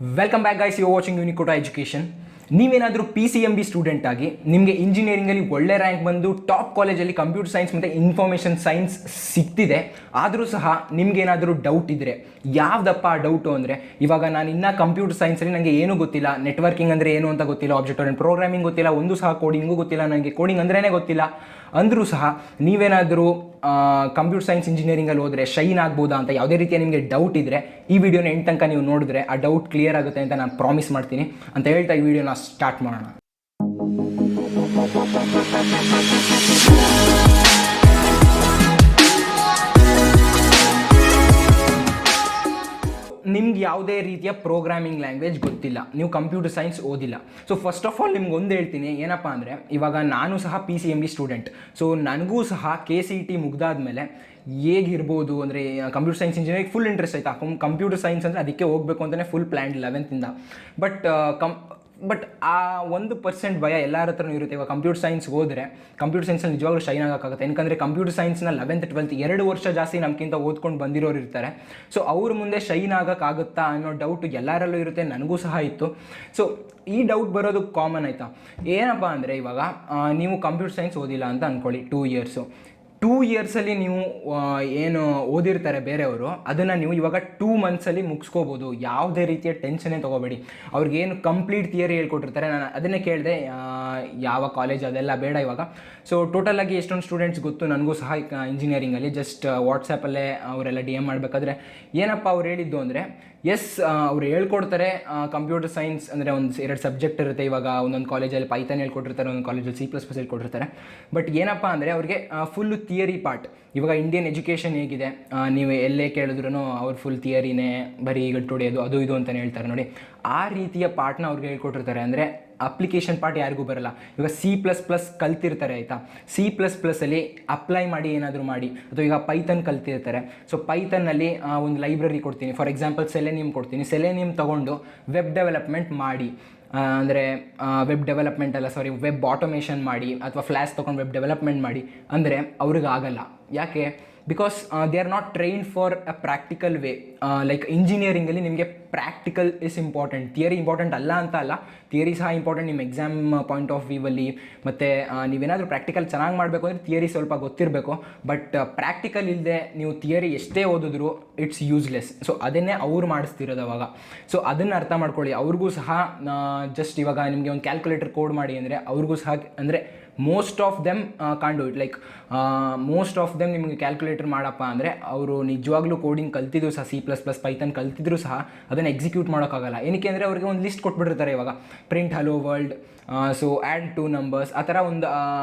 Welcome back guys, you watching Unicota education. ನೀವೇನಾದರೂ PCMB student ಆಗಿ ನಿಮಗೆ ಇಂಜಿನಿಯರಿಂಗಲ್ಲಿ ಒಳ್ಳೆ ರ್ಯಾಂಕ್ ಬಂದು ಟಾಪ್ ಕಾಲೇಜಲ್ಲಿ ಕಂಪ್ಯೂಟರ್ ಸೈನ್ಸ್ ಮತ್ತು ಇನ್ಫಾರ್ಮೇಷನ್ ಸೈನ್ಸ್ ಸಿಗ್ತಿದೆ, ಆದರೂ ಸಹ ನಿಮಗೇನಾದರೂ ಡೌಟ್ ಇದ್ದರೆ, ಯಾವುದಪ್ಪ ಡೌಟು ಅಂದರೆ, ಇವಾಗ ನಾನು ಇನ್ನೂ ಕಂಪ್ಯೂಟರ್ ಸೈನ್ಸಲ್ಲಿ ನನಗೆ ಏನೂ ಗೊತ್ತಿಲ್ಲ, ನೆಟ್ವರ್ಕಿಂಗ್ ಅಂದರೆ ಏನು ಅಂತ ಗೊತ್ತಿಲ್ಲ, ಆಬ್ಜೆಕ್ಟ್ ಓರಿಯೆಂಟೆಡ್ ಪ್ರೋಗ್ರಾಮಿಂಗ್ ಗೊತ್ತಿಲ್ಲ, ಒಂದು ಸಹ ಕೋಡಿಂಗೂ ಗೊತ್ತಿಲ್ಲ, ನನಗೆ ಕೋಡಿಂಗ್ ಅಂದ್ರೇ ಗೊತ್ತಿಲ್ಲ ಅಂದರೂ ಸಹ ನೀವೇನಾದರೂ ಕಂಪ್ಯೂಟರ್ ಸೈನ್ಸ್ ಇಂಜಿನಿಯರಿಂಗಲ್ಲಿ ಹೋದರೆ ಶೈನ್ ಆಗ್ಬೋದಾ ಅಂತ ಯಾವುದೇ ರೀತಿಯ ನಿಮಗೆ ಡೌಟ್ ಇದ್ದರೆ ಈ ವಿಡಿಯೋನ ಎಂಟು ತನಕ ನೀವು ನೋಡಿದ್ರೆ ಆ ಡೌಟ್ ಕ್ಲಿಯರ್ ಆಗುತ್ತೆ ಅಂತ ನಾನು ಪ್ರಾಮಿಸ್ ಮಾಡ್ತೀನಿ ಅಂತ ಹೇಳ್ತಾ ಈ ವಿಡಿಯೋನ ಸ್ಟಾರ್ಟ್ ಮಾಡೋಣ. ನಿಮ್ಗೆ ಯಾವುದೇ ರೀತಿಯ ಪ್ರೋಗ್ರಾಮಿಂಗ್ ಲ್ಯಾಂಗ್ವೇಜ್ ಗೊತ್ತಿಲ್ಲ, ನೀವು ಕಂಪ್ಯೂಟರ್ ಸೈನ್ಸ್ ಓದಿಲ್ಲ. ಸೊ ಫಸ್ಟ್ ಆಫ್ ಆಲ್ ನಿಮ್ಗೆ ಒಂದು ಹೇಳ್ತೀನಿ, ಏನಪ್ಪ ಅಂದರೆ, ಇವಾಗ ನಾನು ಸಹ PCMB ಸ್ಟೂಡೆಂಟ್. ಸೊ ನನಗೂ ಸಹ KCET ಮುಗ್ದಾದ್ಮೇಲೆ ಹೇಗಿರ್ಬೋದು ಅಂದರೆ computer science engineering full interest ಆಯಿತಾ. ಕಂಪ್ಯೂಟರ್ ಸೈನ್ಸ್ ಅಂದರೆ ಅದಕ್ಕೆ ಹೋಗಬೇಕು ಅಂತಲೇ ಫುಲ್ ಪ್ಲ್ಯಾನ್ 11th. ಬಟ್ ಆ 1% ಭಯ ಎಲ್ಲರ ಹತ್ರನೂ ಇರುತ್ತೆ. ಇವಾಗ ಕಂಪ್ಯೂಟರ್ ಸೈನ್ಸ್ಗೆ ಹೋದರೆ ಕಂಪ್ಯೂಟರ್ ಸೈನ್ಸಲ್ಲಿ ನಿಜವಾಗ್ಲೂ ಶೈನ್ ಆಗೋಕ್ಕಾಗುತ್ತೆ. ಯಾಕಂದರೆ ಕಂಪ್ಯೂಟರ್ ಸೈನ್ಸ್ನ 11th 12th 2 ವರ್ಷ ಜಾಸ್ತಿ ನಮಗಿಂತ ಓದ್ಕೊಂಡು ಬಂದಿರೋರು ಇರ್ತಾರೆ. ಸೊ ಅವ್ರ ಮುಂದೆ ಶೈನ್ ಆಗೋಕ್ಕಾಗುತ್ತಾ ಅನ್ನೋ ಡೌಟ್ ಎಲ್ಲರಲ್ಲೂ ಇರುತ್ತೆ, ನನಗೂ ಸಹ ಇತ್ತು. ಸೊ ಈ ಡೌಟ್ ಬರೋದು ಕಾಮನ್ ಆಯಿತಾ. ಏನಪ್ಪ ಅಂದರೆ, ಇವಾಗ ನೀವು ಕಂಪ್ಯೂಟರ್ ಸೈನ್ಸ್ ಓದಿಲ್ಲ ಅಂತ ಅಂದ್ಕೊಳ್ಳಿ, 2 ಇಯರ್ಸು. 2 ಇಯರ್ಸಲ್ಲಿ ನೀವು ಏನು ಓದಿರ್ತಾರೆ ಬೇರೆಯವರು, ಅದನ್ನು ನೀವು ಇವಾಗ 2 ಮಂತ್ಸಲ್ಲಿ ಮುಗಿಸ್ಕೋಬೋದು. ಯಾವುದೇ ರೀತಿಯ ಟೆನ್ಷನ್ನೇ ತೊಗೋಬೇಡಿ. ಅವ್ರಿಗೇನು ಕಂಪ್ಲೀಟ್ ಥಿಯರಿ ಹೇಳ್ಕೊಟ್ಟಿರ್ತಾರೆ, ನಾನು ಅದನ್ನೇ ಕೇಳಿದೆ ಯಾವ ಕಾಲೇಜ್ ಅದೆಲ್ಲ ಬೇಡ ಇವಾಗ. ಸೊ ಟೋಟಲಾಗಿ ಎಷ್ಟೊಂದು ಸ್ಟೂಡೆಂಟ್ಸ್ ಗೊತ್ತು ನನಗೂ ಸಹ ಇಂಜಿನಿಯರಿಂಗಲ್ಲಿ. ಜಸ್ಟ್ ವಾಟ್ಸಪ್ಪಲ್ಲೇ ಅವರೆಲ್ಲ DM ಮಾಡಬೇಕಾದ್ರೆ ಏನಪ್ಪ ಅವ್ರು ಹೇಳಿದ್ದು ಅಂದರೆ, ಅವ್ರು ಹೇಳ್ಕೊಡ್ತಾರೆ ಕಂಪ್ಯೂಟರ್ ಸೈನ್ಸ್ ಅಂದರೆ ಒಂದು 2 ಸಬ್ಜೆಕ್ಟ್ ಇರುತ್ತೆ. ಇವಾಗ ಒಂದೊಂದು ಕಾಲೇಜಲ್ಲಿ ಪೈಥಾನ್ ಹೇಳ್ಕೊಟ್ಟಿರ್ತಾರೆ, ಒಂದೊಂದು ಕಾಲೇಜಲ್ಲಿ C++ ಹೇಳ್ಕೊಟ್ಟಿರ್ತಾರೆ. ಬಟ್ ಏನಪ್ಪ ಅಂದರೆ ಅವ್ರಿಗೆ ಫುಲ್ಲು ಥಿಯರಿ ಪಾರ್ಟ್. ಇವಾಗ ಇಂಡಿಯನ್ ಎಜುಕೇಷನ್ ಹೇಗಿದೆ, ನೀವು ಎಲ್ಲೇ ಕೇಳಿದ್ರೂ ಅವ್ರು ಫುಲ್ ಥಿಯರಿನೇ, ಬರೀ ಗಟ್ಟು ಹೊಡೆಯೋದು ಅದು ಇದು ಅಂತಲೇ ಹೇಳ್ತಾರೆ ನೋಡಿ. ಆ ರೀತಿಯ ಪಾರ್ಟ್ನ ಅವ್ರಿಗೆ ಹೇಳ್ಕೊಟ್ಟಿರ್ತಾರೆ. ಅಂದರೆ ಅಪ್ಲಿಕೇಶನ್ ಪಾರ್ಟ್ ಯಾರಿಗೂ ಬರಲ್ಲ. ಇವಾಗ C++ ಕಲ್ತಿರ್ತಾರೆ ಆಯಿತಾ, C++ಅಲ್ಲಿ ಅಪ್ಲೈ ಮಾಡಿ ಏನಾದರೂ ಮಾಡಿ, ಅಥವಾ ಈಗ ಪೈಥನ್ ಕಲ್ತಿರ್ತಾರೆ. ಸೊ ಪೈಥನ್ನಲ್ಲಿ ಒಂದು ಲೈಬ್ರರಿ ಕೊಡ್ತೀನಿ, ಫಾರ್ ಎಕ್ಸಾಂಪಲ್ ಸೆಲೆನಿಯಮ್ ಕೊಡ್ತೀನಿ. ಸೆಲೆನಿಯಮ್ ತೊಗೊಂಡು ವೆಬ್ ಡೆವಲಪ್ಮೆಂಟ್ ಮಾಡಿ, ಅಂದರೆ ವೆಬ್ ಆಟೋಮೇಷನ್ ಮಾಡಿ, ಅಥವಾ ಫ್ಲ್ಯಾಶ್ ತೊಗೊಂಡು ವೆಬ್ ಡೆವಲಪ್ಮೆಂಟ್ ಮಾಡಿ ಅಂದರೆ ಅವ್ರಿಗೆ ಆಗಲ್ಲ. ಯಾಕೆ? Because they are not trained for a practical way. Like ಇಂಜಿನಿಯರಿಂಗಲ್ಲಿ ನಿಮಗೆ practical is important, theory important ಅಲ್ಲ ಅಂತ ಅಲ್ಲ, ಥಿಯರಿ ಸಹ ಇಂಪಾರ್ಟೆಂಟ್ ನಿಮ್ಮ ಎಕ್ಸಾಮ್ ಪಾಯಿಂಟ್ ಆಫ್ ವ್ಯೂವಲ್ಲಿ. ಮತ್ತು ನೀವೇನಾದರೂ ಪ್ರಾಕ್ಟಿಕಲ್ ಚೆನ್ನಾಗಿ ಮಾಡಬೇಕು ಅಂದರೆ ಥಿಯರಿ ಸ್ವಲ್ಪ ಗೊತ್ತಿರಬೇಕು. ಬಟ್ ಪ್ರಾಕ್ಟಿಕಲ್ ಇಲ್ಲದೆ ನೀವು ಥಿಯರಿ ಎಷ್ಟೇ ಓದಿದ್ರು ಇಟ್ಸ್ ಯೂಸ್ಲೆಸ್. ಸೊ ಅದನ್ನೇ ಅವ್ರು ಮಾಡಿಸ್ತಿರೋದು ಅವಾಗ. ಸೊ ಅದನ್ನು ಅರ್ಥ ಮಾಡ್ಕೊಳ್ಳಿ. ಅವ್ರಿಗೂ ಸಹ ಜಸ್ಟ್ ಇವಾಗ ನಿಮಗೆ ಒಂದು ಕ್ಯಾಲ್ಕುಲೇಟರ್ ಕೋಡ್ ಮಾಡಿ ಅಂದರೆ ಅವ್ರಿಗೂ ಸಹ, ಅಂದರೆ most of them can't do it. Like most of them ನಿಮಗೆ ಕ್ಯಾಲ್ಕುಲೇಟರ್ ಮಾಡಪ್ಪ ಅಂದರೆ ಅವರು ನಿಜವಾಗ್ಲೂ ಕೋಡಿಂಗ್ ಕಲ್ತಿದ್ರು ಸಹ, C++ ಪೈಥನ್ ಕಲ್ತಿದ್ರು ಸಹ ಅದನ್ನು ಎಕ್ಸಿಕ್ಯೂಟ್ ಮಾಡೋಕ್ಕಾಗಲ್ಲ. ಏನಕ್ಕೆ ಅಂದರೆ ಅವ್ರಿಗೆ ಒಂದು ಲಿಸ್ಟ್ ಕೊಟ್ಬಿಟ್ಟಿರ್ತಾರೆ. ಇವಾಗ print hello world, so add 2 numbers, ಆ ಥರ ಒಂದು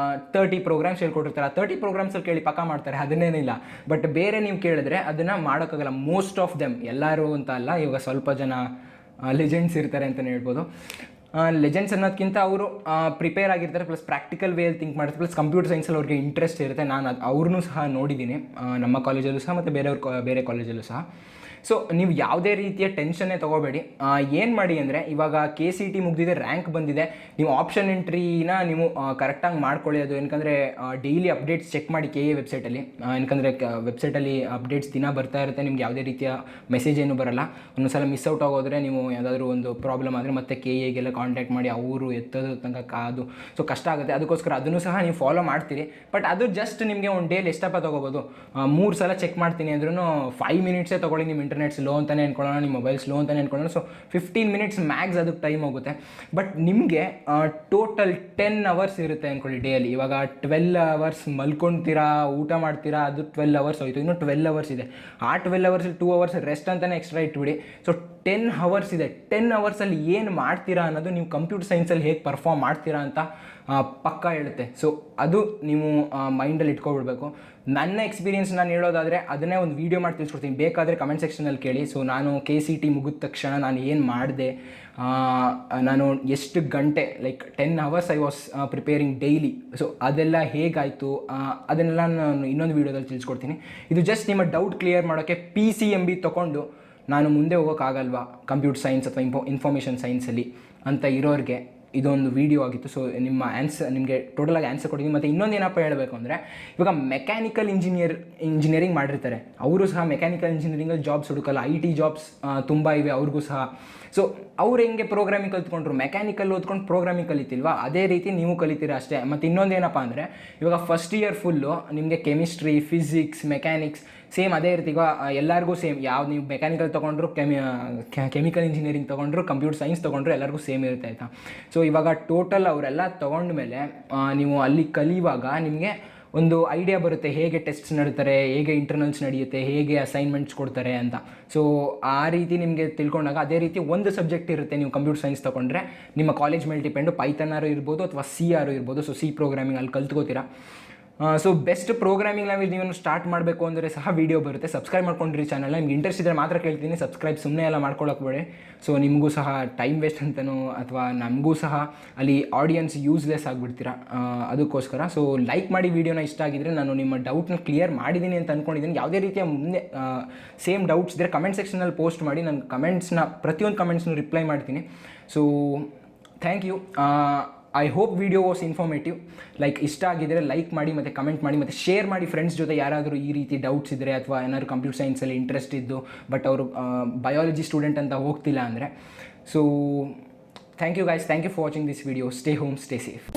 30 ಪ್ರೋಗ್ರಾಮ್ಸ್ ಹೇಳ್ಕೊಟ್ಟಿರ್ತಾರೆ. ಆ 30 ಪ್ರೋಗ್ರಾಮ್ಸಲ್ಲಿ ಕೇಳಿ ಪಕ್ಕ ಮಾಡ್ತಾರೆ, ಅದನ್ನೇನಿಲ್ಲ. ಬಟ್ ಬೇರೆ ನೀವು ಕೇಳಿದ್ರೆ ಅದನ್ನು ಮಾಡೋಕ್ಕಾಗಲ್ಲ. ಮೋಸ್ಟ್ ಆಫ್ ದೆಮ್, ಎಲ್ಲರೂ ಅಂತ ಅಲ್ಲ, ಇವಾಗ ಸ್ವಲ್ಪ ಜನ ಲೆಜೆಂಡ್ಸ್ ಇರ್ತಾರೆ ಅಂತಲೇ ಹೇಳ್ಬೋದು. ಲೆಜೆಂಡ್ಸ್ ಅನ್ನೋದಕ್ಕಿಂತ ಅವರು ಪ್ರಿಪೇರ್ ಆಗಿರ್ತಾರೆ, ಪ್ಲಸ್ ಪ್ರಾಕ್ಟಿಕಲ್ ವೇಯಲ್ಲಿ ಥಿಂಕ್ ಮಾಡ್ತಾರೆ, ಪ್ಲಸ್ ಕಂಪ್ಯೂಟರ್ ಸೈನ್ಸಲ್ಲಿ ಅವ್ರಿಗೆ ಇಂಟ್ರೆಸ್ಟ್ ಇರುತ್ತೆ. ನಾನು ಅವ್ರನ್ನೂ ಸಹ ನೋಡಿದ್ದೀನಿ, ನಮ್ಮ ಕಾಲೇಜಲ್ಲೂ ಸಹ ಮತ್ತು ಬೇರೆ ಕಾಲೇಜಲ್ಲೂ ಸಹ. ಸೊ ನೀವು ಯಾವುದೇ ರೀತಿಯ ಟೆನ್ಷನ್ನೇ ತೊಗೋಬೇಡಿ. ಏನು ಮಾಡಿ ಅಂದರೆ, ಇವಾಗ KCET ಮುಗಿದಿದೆ, ರ್ಯಾಂಕ್ ಬಂದಿದೆ, ನೀವು ಆಪ್ಷನ್ ಎಂಟ್ರಿನ ನೀವು ಕರೆಕ್ಟಾಗಿ ಮಾಡ್ಕೊಳ್ಳಿ. ಅದು ಏನಕ್ಕಂದರೆ ಡೈಲಿ ಅಪ್ಡೇಟ್ಸ್ ಚೆಕ್ ಮಾಡಿ KA ವೆಬ್ಸೈಟಲ್ಲಿ. ಏನಕ್ಕಂದರೆ ವೆಬ್ಸೈಟಲ್ಲಿ ಅಪ್ಡೇಟ್ಸ್ ದಿನ ಬರ್ತಾ ಇರುತ್ತೆ, ನಿಮ್ಗೆ ಯಾವುದೇ ರೀತಿಯ ಮೆಸೇಜ್ ಏನೂ ಬರೋಲ್ಲ. ಒಂದೊಂದು ಸಲ ಮಿಸ್ ಔಟ್ ಆಗೋದ್ರೆ, ನೀವು ಯಾವುದಾದ್ರೂ ಒಂದು ಪ್ರಾಬ್ಲಮ್ ಆದರೆ ಮತ್ತೆ KAಗೆಲ್ಲ ಕಾಂಟ್ಯಾಕ್ಟ್ ಮಾಡಿ ಅವರು ಎತ್ತೋದು ತನಕ ಕಾದು, ಸೊ ಕಷ್ಟ ಆಗುತ್ತೆ. ಅದಕ್ಕೋಸ್ಕರ ಅದನ್ನು ಸಹ ನೀವು ಫಾಲೋ ಮಾಡ್ತೀರಿ. ಬಟ್ ಅದು ಜಸ್ಟ್ ನಿಮಗೆ ಒಂದು ಡೇಲಿ ಎಷ್ಟಪ್ಪ ತೊಗೋಬೋದು, 3 ಸಲ ಚೆಕ್ ಮಾಡ್ತೀನಿ ಅಂದ್ರೂ 5 ಮಿನಿಟ್ಸೇ ತೊಗೊಳ್ಳಿ. ನಿಮ್ಮ ಇಂಟರ್ನೆಟ್ ಸ್ಲೋ ಅಂತಲೇ ಅನ್ಕೊಳ್ಳೋಣ, ನಿಮ್ಮ ಮೊಬೈಲ್ ಸ್ಲೋ ಅಂತಲೇ ಅನ್ಕೊಳ್ಳೋಣ. ಸೊ 15 ಮಿನಿಟ್ಸ್ ಮ್ಯಾಕ್ಸ್ ಅದಕ್ಕೆ ಟೈಮ್ ಹೋಗುತ್ತೆ. ಬಟ್ ನಿಮಗೆ ಟೋಟಲ್ 10 ಅವರ್ಸ್ ಇರುತ್ತೆ ಅಂದ್ಕೊಳ್ಳಿ ಡೇಯಲ್ಲಿ. ಇವಾಗ 12 ಅವರ್ಸ್ ಮಲ್ಕೊಳ್ತೀರಾ, ಊಟ ಮಾಡ್ತೀರಾ, ಅದು 12 ಅವರ್ಸ್ ಹೋಯಿತು. ಇನ್ನೂ 12 ಅವರ್ಸ್ ಇದೆ. ಆ 12 ಅವರ್ಸಲ್ಲಿ 2 ಅವರ್ಸ್ ರೆಸ್ಟ್ ಅಂತಲೇ ಎಕ್ಸ್ಟ್ರಾ ಇಟ್ಬಿಡಿ. ಸೊ 10 ಅವರ್ಸ್ ಇದೆ. 10 ಅವರ್ಸಲ್ಲಿ ಏನು ಮಾಡ್ತೀರಾ ಅನ್ನೋದು ನೀವು ಕಂಪ್ಯೂಟರ್ ಸೈನ್ಸಲ್ಲಿ ಹೇಗೆ ಪರ್ಫಾರ್ಮ್ ಮಾಡ್ತೀರಾ ಅಂತ ಪಕ್ಕ ಹೇಳುತ್ತೆ. ಸೊ ಅದು ನೀವು ಮೈಂಡಲ್ಲಿ ಇಟ್ಕೊಬಿಡ್ಬೇಕು. ನನ್ನ ಎಕ್ಸ್ಪೀರಿಯನ್ಸ್ ನಾನು ಹೇಳೋದಾದರೆ ಅದನ್ನೇ ಒಂದು ವೀಡಿಯೋ ಮಾಡಿ ತಿಳಿಸ್ಕೊಡ್ತೀನಿ, ಬೇಕಾದರೆ ಕಮೆಂಟ್ ಸೆಕ್ಷನಲ್ಲಿ ಕೇಳಿ. ಸೊ ನಾನು KCET ಮುಗಿದ ತಕ್ಷಣ ನಾನು ಏನು ಮಾಡಿದೆ, ನಾನು ಎಷ್ಟು ಗಂಟೆ, like 10 hours I was preparing daily. So ಅದೆಲ್ಲ ಹೇಗಾಯಿತು ಅದನ್ನೆಲ್ಲ ನಾನು ಇನ್ನೊಂದು ವೀಡಿಯೋದಲ್ಲಿ ತಿಳಿಸ್ಕೊಡ್ತೀನಿ. ಇದು ಜಸ್ಟ್ ನಿಮ್ಮ ಡೌಟ್ ಕ್ಲಿಯರ್ ಮಾಡೋಕ್ಕೆ. PCMB ತೊಗೊಂಡು ನಾನು ಮುಂದೆ ಹೋಗೋಕ್ಕಾಗಲ್ವಾ ಕಂಪ್ಯೂಟರ್ ಸೈನ್ಸ್ ಅಥವಾ ಇನ್ಫಾರ್ಮೇಷನ್ ಸೈನ್ಸಲ್ಲಿ ಅಂತ ಇರೋರಿಗೆ ಇದೊಂದು ವಿಡಿಯೋ ಆಗಿತ್ತು. ಸೊ ನಿಮ್ಮ ನಿಮಗೆ ಟೋಟಲಾಗಿ ಆನ್ಸರ್ ಕೊಟ್ಟಿದ್ದೀನಿ. ಮತ್ತು ಇನ್ನೊಂದು ಏನಪ್ಪ ಹೇಳಬೇಕು ಅಂದರೆ, ಇವಾಗ ಮೆಕ್ಯಾನಿಕಲ್ ಇಂಜಿನಿಯರಿಂಗ್ ಮಾಡಿರ್ತಾರೆ, ಅವರು ಸಹ ಮೆಕ್ಯಾನಿಕಲ್ ಇಂಜಿನಿಯರಿಂಗಲ್ಲಿ ಜಾಬ್ಸ್ ಹುಡುಕಲ್ಲ, IT ಜಾಬ್ಸ್ ತುಂಬ ಇವೆ ಅವ್ರಿಗೂ ಸಹ. ಸೊ ಅವ್ರು ಹೆಂಗೆ ಪ್ರೋಗ್ರಾಮಿಂಗ್ ಕಲ್ತ್ಕೊಂಡ್ರು, ಮೆಕ್ಯಾನಿಕಲ್ ಓದ್ಕೊಂಡು ಪ್ರೋಗ್ರಾಮಿಂಗ್ ಕಲಿತಿಲ್ವಾ, ಅದೇ ರೀತಿ ನೀವು ಕಲಿತೀರ ಅಷ್ಟೇ. ಮತ್ತು ಇನ್ನೊಂದು ಏನಪ್ಪ ಅಂದರೆ, ಇವಾಗ ಫಸ್ಟ್ ಇಯರ್ ಫುಲ್ಲು ನಿಮಗೆ ಕೆಮಿಸ್ಟ್ರಿ, ಫಿಸಿಕ್ಸ್, ಮೆಕ್ಯಾನಿಕ್ಸ್ ಸೇಮ್ ಅದೇ ರೀತಿ. ಈಗ ಎಲ್ಲರಿಗೂ ಸೇಮ್, ಯಾವ್ದು ನೀವು ಮೆಕ್ಯಾನಿಕಲ್ ತೊಗೊಂಡ್ರು, ಕೆಮಿಕಲ್ ಇಂಜಿನಿಯರಿಂಗ್ ತೊಗೊಂಡ್ರು, ಕಂಪ್ಯೂಟರ್ ಸೈನ್ಸ್ ತೊಗೊಂಡ್ರು, ಎಲ್ಲರಿಗೂ ಸೇಮ್ ಇರುತ್ತೆ ಆಯಿತಾ. ಸೊ ಇವಾಗ ಟೋಟಲ್ ಅವರೆಲ್ಲ ತೊಗೊಂಡ್ಮೇಲೆ ನೀವು ಅಲ್ಲಿ ಕಲಿಯುವಾಗ ನಿಮಗೆ ಒಂದು ಐಡಿಯಾ ಬರುತ್ತೆ, ಹೇಗೆ ಟೆಸ್ಟ್ಸ್ ನಡೀತಾರೆ, ಹೇಗೆ ಇಂಟರ್ನಲ್ಸ್ ನಡೆಯುತ್ತೆ, ಹೇಗೆ ಅಸೈನ್ಮೆಂಟ್ಸ್ ಕೊಡ್ತಾರೆ ಅಂತ. ಸೊ ಆ ರೀತಿ ನಿಮಗೆ ತಿಳ್ಕೊಂಡಾಗ ಅದೇ ರೀತಿ ಒಂದು ಸಬ್ಜೆಕ್ಟ್ ಇರುತ್ತೆ, ನೀವು ಕಂಪ್ಯೂಟರ್ ಸೈನ್ಸ್ ತೊಗೊಂಡ್ರೆ ನಿಮ್ಮ ಕಾಲೇಜ್ ಮೇಲೆ ಡಿಪೆಂಡು, ಪೈಥಾನ್ ಇರ್ಬೋದು ಅಥವಾ C ಇರ್ಬೋದು. ಸೊ C ಪ್ರೋಗ್ರಾಮಿಂಗ್ ಅಲ್ಲಿ ಕಲ್ತ್ಕೋತೀರಾ. ಸೊ ಬೆಸ್ಟ್ ಪ್ರೋಗ್ರಾಮಿಂಗ್ ಲ್ಯಾಂಗ್ವೇಜ್ ನೀವು ಸ್ಟಾರ್ಟ್ ಮಾಡಬೇಕು ಅಂದರೆ ಸಹ ವೀಡಿಯೋ ಬರುತ್ತೆ, ಸಬ್ಸ್ಕ್ರೈಬ್ ಮಾಡ್ಕೊಂಡಿರಿ ಚಾನಲ್ನ. ನಿಮ್ಗೆ ಇಂಟ್ರೆಸ್ಟ್ ಇದ್ದರೆ ಮಾತ್ರ ಕೇಳ್ತೀನಿ, ಸಬ್ಸ್ಕ್ರೈಬ್ ಸುಮ್ಮನೆ ಎಲ್ಲ ಮಾಡ್ಕೊಳ್ಳೋಕೆ ಬೇಡಿ. ಸೊ ನಿಮಗೂ ಸಹ ಟೈಮ್ ವೇಸ್ಟ್ ಅಂತನೋ ಅಥವಾ ನಮಗೂ ಸಹ ಅಲ್ಲಿ ಆಡಿಯನ್ಸ್ ಯೂಸ್ಲೆಸ್ ಆಗಿಬಿಡ್ತೀರಾ, ಅದಕ್ಕೋಸ್ಕರ. ಸೊ ಲೈಕ್ ಮಾಡಿ, ವೀಡಿಯೋನ ಇಷ್ಟ ಆಗಿದ್ದರೆ. ನಾನು ನಿಮ್ಮ ಡೌಟ್ನ ಕ್ಲಿಯರ್ ಮಾಡಿದ್ದೀನಿ ಅಂತ ಅಂದ್ಕೊಂಡಿದ್ದೀನಿ. ಯಾವುದೇ ರೀತಿಯ ಮುಂದೆ ಸೇಮ್ ಡೌಟ್ಸ್ ಇದ್ದರೆ ಕಮೆಂಟ್ ಸೆಕ್ಷನಲ್ಲಿ ಪೋಸ್ಟ್ ಮಾಡಿ, ನಾನು ಪ್ರತಿಯೊಂದು ಕಮೆಂಟ್ಸ್ನು ರಿಪ್ಲೈ ಮಾಡ್ತೀನಿ. So thank you. I hope video was informative. ಇಷ್ಟ ಆಗಿದ್ದರೆ ಲೈಕ್ ಮಾಡಿ, ಮತ್ತು ಕಮೆಂಟ್ ಮಾಡಿ, ಮತ್ತು ಶೇರ್ ಮಾಡಿ ಫ್ರೆಂಡ್ಸ್ ಜೊತೆ. ಯಾರಾದರೂ ಈ ರೀತಿ ಡೌಟ್ಸ್ ಇದ್ದರೆ ಅಥವಾ ಏನಾದ್ರು ಕಂಪ್ಯೂಟರ್ ಸೈನ್ಸಲ್ಲಿ ಇಂಟ್ರೆಸ್ಟ್ ಇದ್ದು ಬಟ್ ಅವರು ಬಯಾಲಜಿ ಸ್ಟೂಡೆಂಟ್ ಅಂತ ಹೋಗ್ತಿಲ್ಲ ಅಂದರೆ. So thank you guys, thank you for watching this video. Stay home, stay safe.